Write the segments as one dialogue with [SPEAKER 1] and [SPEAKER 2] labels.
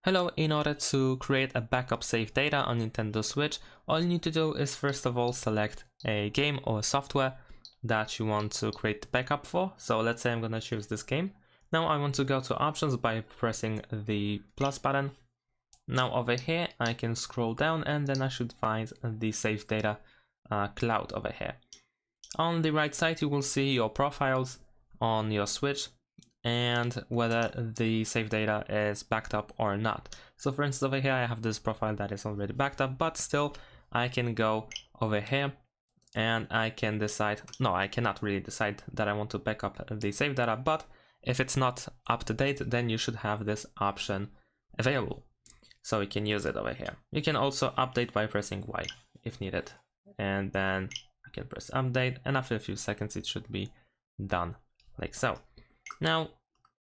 [SPEAKER 1] Hello, in order to create a backup save data on Nintendo Switch, all you need to do is first of all select a game or software that you want to create the backup for. So let's say I'm gonna choose this game. Now I want to go to options by pressing the plus button. Now over here I can scroll down and then I should find the save data cloud over here. On the right side you will see your profiles on your Switch and whether the save data is backed up or not. So for instance over here I have this profile that is already backed up, but still I can go over here and I can decide, no, I cannot really decide that I want to back up the save data, but if it's not up to date then you should have this option available. So you can use it over here. You can also update by pressing Y if needed, and then I can press update, and after a few seconds it should be done like so. Now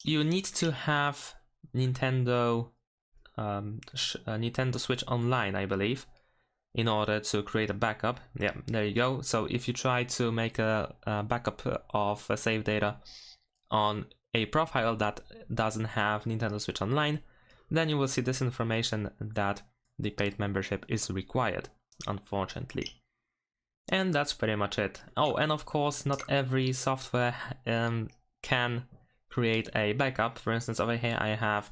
[SPEAKER 1] you need to have Nintendo Switch Online, I believe, in order to create a backup. Yeah, there you go. So if you try to make a backup of save data on a profile that doesn't have Nintendo Switch Online, then you will see this information that the paid membership is required, unfortunately. And that's pretty much it. Oh, and of course, not every software can create a backup. For instance, over here I have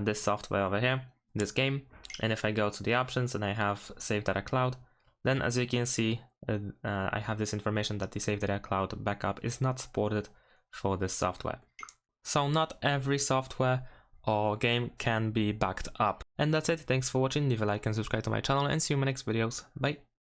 [SPEAKER 1] this software over here, this game, and if I go to the options and I have Save Data Cloud, then as you can see, I have this information that the Save Data Cloud backup is not supported for this software. So not every software or game can be backed up. And that's it. Thanks for watching. Leave a like and subscribe to my channel, and see you in my next videos. Bye.